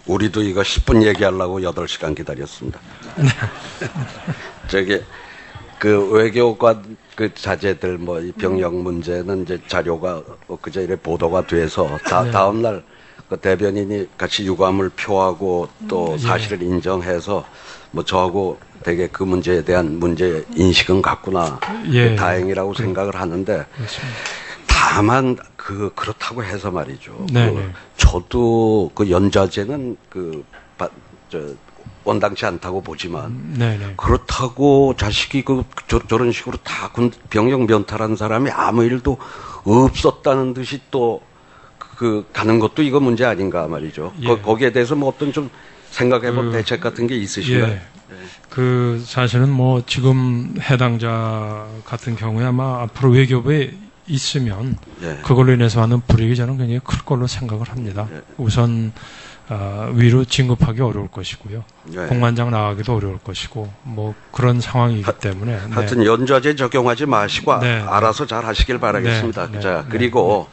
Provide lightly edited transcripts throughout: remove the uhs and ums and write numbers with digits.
우리도 이거 10분 얘기하려고 8시간 기다렸습니다. 저기 그 외교관 그 자제들 뭐 이 병역 문제는 이제 자료가 그제 이래 보도가 돼서 다음 날 그 대변인이 같이 유감을 표하고 또 사실을 인정해서 뭐 저하고 되게 그 문제에 대한 문제 인식은 같구나. 다행이라고 생각을 하는데 그렇습니다. 다만 그렇다고 해서 말이죠. 저도 그 연좌제는 원당치 않다고 보지만 그렇다고 자식이 저런 식으로 다 병역 면탈한 사람이 아무 일도 없었다는 듯이 또 가는 것도 이거 문제 아닌가 말이죠. 거기에 대해서 뭐 어떤 좀 생각해본 대책 같은 게 있으신가요? 그 사실은 뭐 지금 해당자 같은 경우에 아마 앞으로 외교부에 있으면 그걸로 인해서 하는 불이익이 저는 굉장히 클 걸로 생각을 합니다. 우선 위로 진급하기 어려울 것이고요. 공관장 나가기도 어려울 것이고 뭐 그런 상황이기 때문에 하여튼 연좌제 적용하지 마시고 알아서 잘 하시길 바라겠습니다. 자, 그리고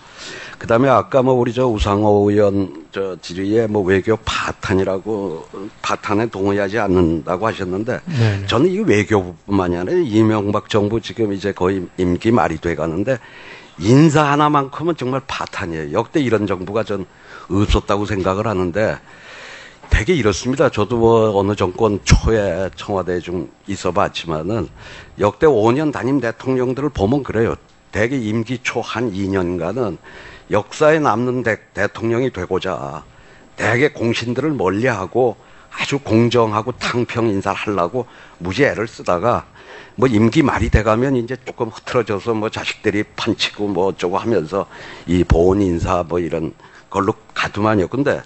그다음에 아까 뭐 우리 저 우상호 의원 저 질의에 뭐 외교 파탄이라고 파탄에 동의하지 않는다고 하셨는데 저는 이 외교부뿐만이 아니라 이명박 정부 지금 이제 거의 임기 말이 돼 가는데 인사 하나만큼은 정말 파탄이에요. 역대 이런 정부가 전 없었다고 생각을 하는데 되게 이렇습니다. 저도 뭐 어느 정권 초에 청와대에 좀 있어 봤지만은 역대 5년 단임 대통령들을 보면 그래요. 대개 임기 초 한 2년간은 역사에 남는 대통령이 되고자 대개 공신들을 멀리하고 아주 공정하고 탕평 인사를 하려고 무지 애를 쓰다가 뭐 임기 말이 돼가면 이제 조금 흐트러져서 뭐 자식들이 판치고 뭐 어쩌고 하면서 이 보훈 인사 뭐 이런 걸로 가두만요. 근데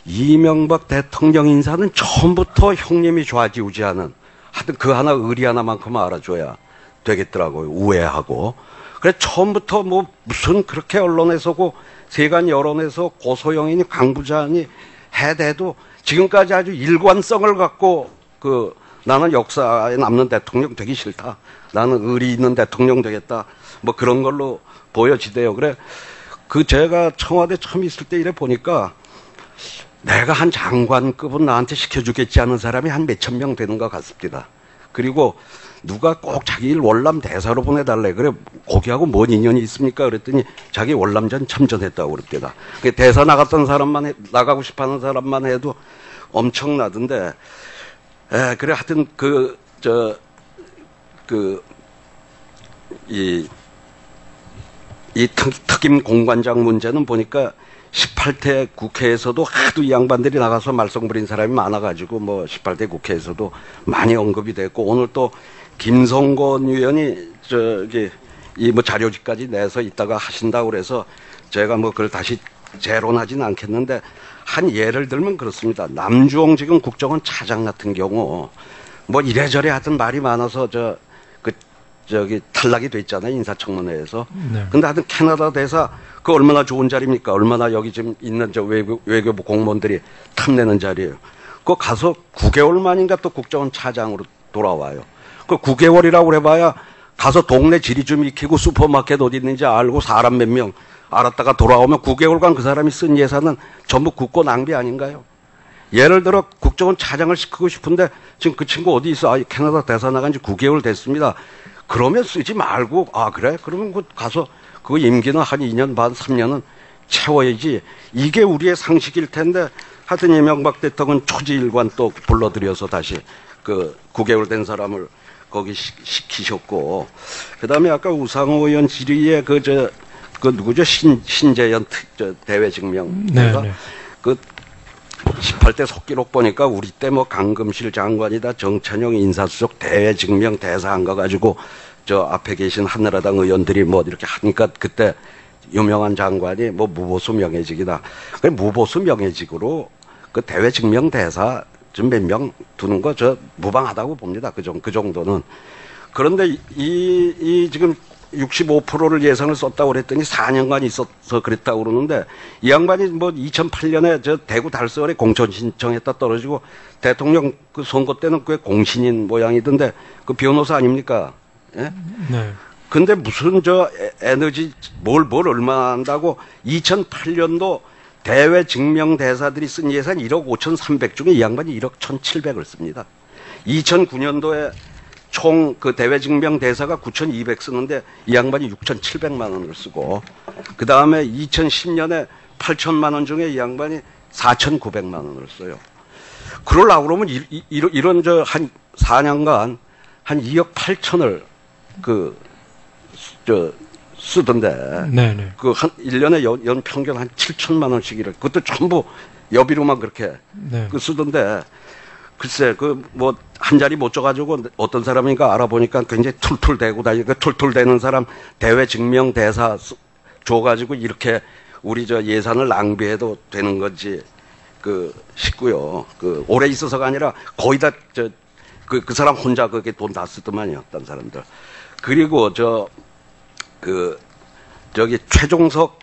이명박 대통령 인사는 처음부터 형님이 좌지우지하는 하여튼 그 하나 의리 하나만큼 알아줘야 되겠더라고요. 우애하고. 그래 처음부터 뭐 무슨 그렇게 언론에서고 세간 여론에서 고소영이니 강부장이 해대도 지금까지 아주 일관성을 갖고 나는 역사에 남는 대통령 되기 싫다. 나는 의리 있는 대통령 되겠다. 뭐 그런 걸로 보여지대요. 그래 제가 청와대 처음 있을 때 이래 보니까 내가 한 장관급은 나한테 시켜주겠지 않은 사람이 한 몇천 명 되는 것 같습니다. 그리고 누가 꼭 자기 일 월남 대사로 보내달래. 그래, 거기하고 뭔 인연이 있습니까? 그랬더니 자기 월남전 참전했다고 그랬대다. 대사 나갔던 사람만, 나가고 싶어 하는 사람만 해도 엄청나던데, 그래, 하여튼 이 특임 공관장 문제는 보니까 18대 국회에서도 하도 이 양반들이 나가서 말썽 부린 사람이 많아가지고 뭐 18대 국회에서도 많이 언급이 됐고 오늘 또 김성건 의원이 이 뭐 자료집까지 내서 이따가 하신다고 그래서 제가 뭐 그걸 다시 재론하지는 않겠는데 한 예를 들면 그렇습니다. 남주홍 지금 국정원 차장 같은 경우 뭐 이래저래 하여튼 말이 많아서 탈락이 됐잖아요. 인사청문회에서. 근데 하여튼 캐나다 대사 그 얼마나 좋은 자리입니까? 얼마나 여기 지금 있는 외교부 공무원들이 탐내는 자리예요. 그거 가서 9개월 만인가 또 국정원 차장으로 돌아와요. 그 9개월이라고 해봐야 가서 동네 지리 좀 익히고 슈퍼마켓 어디 있는지 알고 사람 몇 명 알았다가 돌아오면 9개월간 그 사람이 쓴 예산은 전부 국고 낭비 아닌가요? 예를 들어 국정원 차장을 시키고 싶은데 지금 그 친구 어디 있어? 캐나다 대사 나간 지 9개월 됐습니다. 그러면 쓰지 말고 그래? 그러면 가서 그 임기는 한 2년 반 3년은 채워야지. 이게 우리의 상식일 텐데 하여튼 이명박 대통령은 초지일관 또 불러들여서 다시 9개월 된 사람을 거기 시키셨고 그다음에 아까 우상호 의원 질의에 누구죠? 신재현 대외 증명. 18대 속기록 보니까 우리 때 뭐 강금실 장관이다 정찬용 인사수석 대외 증명 대사한 거 가지고 저 앞에 계신 한나라당 의원들이 뭐 이렇게 하니까 그때 유명한 장관이 뭐 무보수 명예직이다. 그 무보수 명예직으로 그 대외 증명 대사 좀 몇 명 두는 거 저 무방하다고 봅니다. 그 정도는. 그런데 이 지금 65%를 예산을 썼다고 그랬더니 4년간 있어서 그랬다고 그러는데 이 양반이 뭐 2008년에 저 대구 달서울에 공천 신청했다 떨어지고 대통령 그 선거 때는 꽤 공신인 모양이던데 그 변호사 아닙니까? 예? 네. 근데 무슨 에너지 뭘 얼마나 한다고 2008년도 대외 증명 대사들이 쓴 예산이 1억 5,300 중에 이 양반이 1억 1,700을 씁니다. 2009년도에 총 그 대외 증명 대사가 9,200 쓰는데 이 양반이 6,700만 원을 쓰고, 그 다음에 2010년에 8천만 원 중에 이 양반이 4,900만 원을 써요. 그러려고 그러면 이런 한 4년간 한 2억 8천을 쓰던데. 네네. 그 한 1년에 연 평균 한 7천만 원씩이래. 그것도 전부 여비로만 그렇게 네. 쓰던데. 글쎄, 뭐, 한 자리 못 줘가지고 어떤 사람인가 알아보니까 굉장히 툴툴대고 다니고, 툴툴대는 사람 대외 증명 대사 줘가지고 이렇게 우리 예산을 낭비해도 되는 건지, 싶고요. 오래 있어서가 아니라 거의 다, 그 사람 혼자 그게 돈 다 쓰더만요. 딴 사람들. 그리고 저기 최종석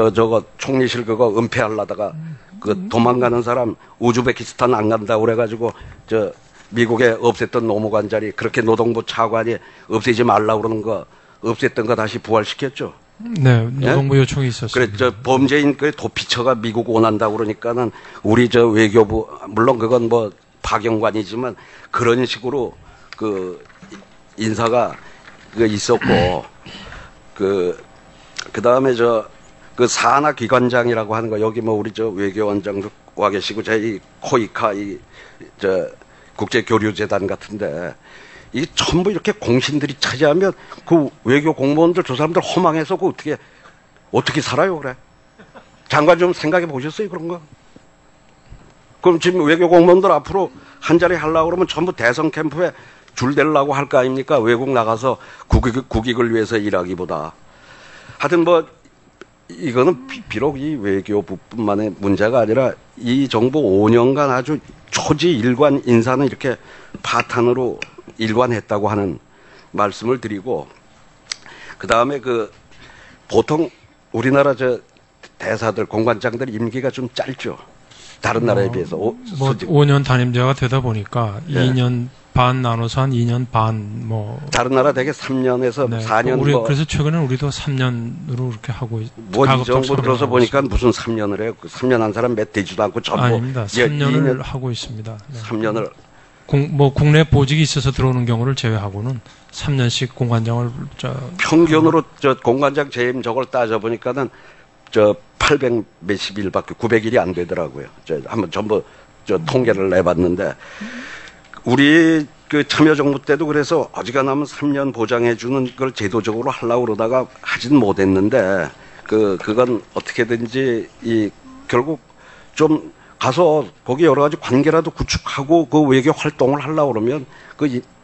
저거 총리실 그거 은폐하려다가 도망가는 사람 우즈베키스탄 안 간다고 그래가지고 미국에 없앴던 노무관 자리 그렇게 노동부 차관이 없애지 말라고 그러는 거 없앴던 거 다시 부활시켰죠. 네, 노동부 네? 요청이 있었어요. 그래, 범죄인 도피처가 미국 원한다고 그러니까는 우리 외교부, 물론 그건 뭐 박영관이지만 그런 식으로 인사가 있었고, 그 다음에 산하 기관장이라고 하는 거, 여기 뭐 우리 외교원장도 와 계시고, 이 코이카, 국제교류재단 같은데, 이 전부 이렇게 공신들이 차지하면 그 외교 공무원들 저 사람들 허망해서 어떻게 살아요, 그래? 장관 좀 생각해 보셨어요, 그런 거? 그럼 지금 외교 공무원들 앞으로 한 자리 하려고 그러면 전부 대선 캠프에 줄 대려고 할 거 아닙니까? 외국 나가서 국익을 위해서 일하기보다. 하여튼 뭐, 이거는 비록 이 외교부뿐만의 문제가 아니라 이 정부 5년간 아주 초지 일관 인사는 이렇게 파탄으로 일관했다고 하는 말씀을 드리고, 그 다음에 보통 우리나라 대사들, 공관장들 임기가 좀 짧죠. 다른 나라에 비해서. 5년 단임제가 되다 보니까 네. 2년 반 나눠서 한 2년 반 다른 나라 대개 3년에서 네. 4년 그래서 최근에 우리도 3년으로 이렇게 하고 이 정부 들어서 보니까 무슨 3년을 해요. 3년 한 사람 몇 되지도 않고 전부. 아닙니다. 3년을 하고 있습니다. 네. 3년을. 국내 보직이 있어서 들어오는 경우를 제외하고는 3년씩 공관장을 평균으로 공관장 재임 저걸 따져보니까는 800 몇십 일밖에 900일이 안 되더라고요. 한번 전부 통계를 내봤는데, 우리 참여정부 때도 그래서 어지간하면 3년 보장해주는 걸 제도적으로 하려고 그러다가 하진 못했는데, 그건 어떻게든지 결국 좀 가서 거기 여러 가지 관계라도 구축하고 그 외교 활동을 하려고 그러면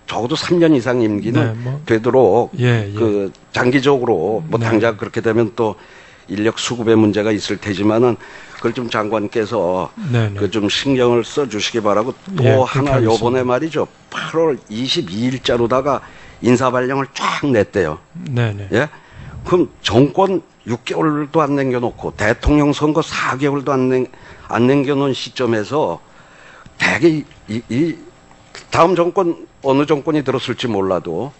적어도 3년 이상 임기는 네, 되도록 장기적으로 네. 당장 그렇게 되면 또 인력 수급의 문제가 있을 테지만은 그걸 좀 장관께서 좀 신경을 써 주시기 바라고, 또 하나 요번에 말이죠. 8월 22일자로다가 인사발령을 쫙 냈대요. 네네. 예? 그럼 정권 6개월도 안 남겨놓고 대통령 선거 4개월도 안 남겨놓은 시점에서 대개 다음 정권 어느 정권이 들었을지 몰라도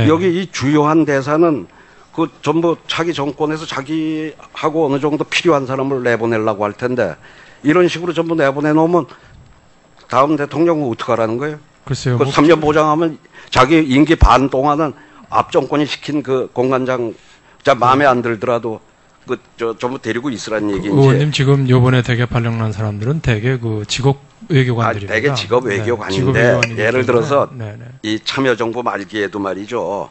여기 이 주요한 대사는 전부 자기 정권에서 자기하고 어느 정도 필요한 사람을 내보내려고 할 텐데, 이런 식으로 전부 내보내놓으면 다음 대통령은 어떡하라는 거예요? 글쎄요. 3년 보장하면 자기 임기 반 동안은 앞 정권이 시킨 공관장 마음에 안 들더라도 전부 데리고 있으라는 얘기인지. 의원님 지금 요번에 대개 발령난 사람들은 대개 직업 외교관들입니다. 대개 직업 외교관인데, 네, 예를 들어서 이 참여정부 말기에도 말이죠.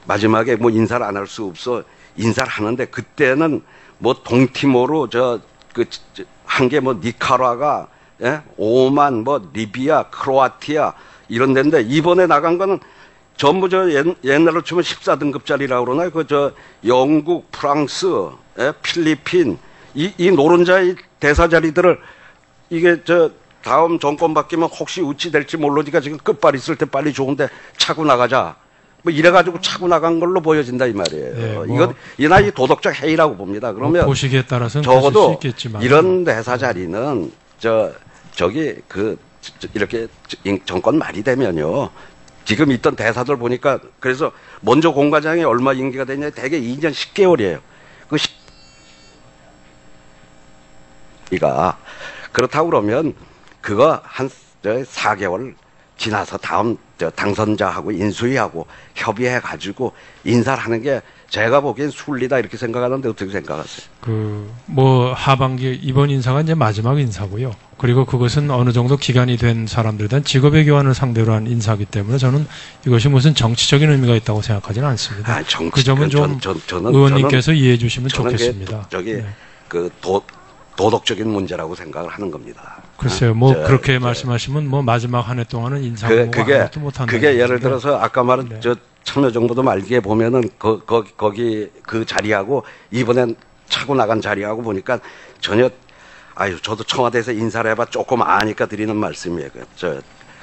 마지막에 인사를 안 할 수 없어. 인사를 하는데 그때는 동티모르 한 게 니카라과, 예? 오만, 리비아, 크로아티아 이런 데인데, 이번에 나간 거는 전부 옛날로 치면 14등급짜리라고 그러나요? 영국, 프랑스, 예? 필리핀 이 노른자의 대사 자리들을 이게 다음 정권 바뀌면 혹시 어찌 될지 모르니까 지금 끝발 있을 때 빨리 좋은데 차고 나가자. 이래가지고 차고 나간 걸로 보여진다 이 말이에요. 네, 이 나이 도덕적 해이라고 봅니다. 그러면 보시기에 따라서는 적어도 수 있겠지만, 이런 대사 자리는 이렇게 정권 말이 되면요. 지금 있던 대사들 보니까, 그래서 먼저 공관장이 얼마 임기가 되냐, 대개 2년 10개월이에요. 이가. 그렇다고 그러면 그거 한 4개월 지나서 다음 당선자하고 인수위하고 협의해가지고 인사를 하는 게 제가 보기엔 순리다 이렇게 생각하는데 어떻게 생각하세요? 하반기 이번 인사가 이제 마지막 인사고요. 그리고 그것은 어느 정도 기간이 된 사람들에 대한 직업의 교환을 상대로 한 인사이기 때문에 저는 이것이 무슨 정치적인 의미가 있다고 생각하지는 않습니다. 그 점은 좀 의원님께서 이해해 주시면 좋겠습니다. 도덕적인 문제라고 생각을 하는 겁니다. 글쎄요, 그렇게 말씀하시면 마지막 한 해 동안은 인사하고 아무것도 못한다. 그게 예를 들어서 아까 말한 참여정부도 말기에 보면은 거기 그 자리하고 이번엔 차고 나간 자리하고 보니까 전혀 저도 청와대에서 인사를 해봐 조금 아니까 드리는 말씀이에요.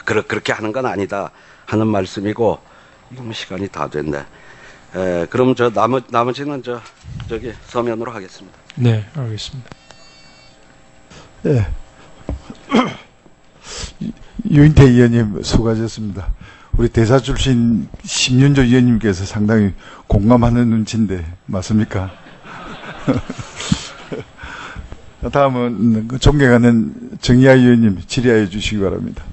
그렇게 하는 건 아니다 하는 말씀이고 이거 시간이 다 됐네. 그럼 나머지는 저기 서면으로 하겠습니다. 네, 알겠습니다. 네. 유인태 의원님 수고하셨습니다. 우리 대사 출신 심윤조 의원님께서 상당히 공감하는 눈치인데 맞습니까? 다음은 존경하는 정의아 의원님 질의하여 주시기 바랍니다.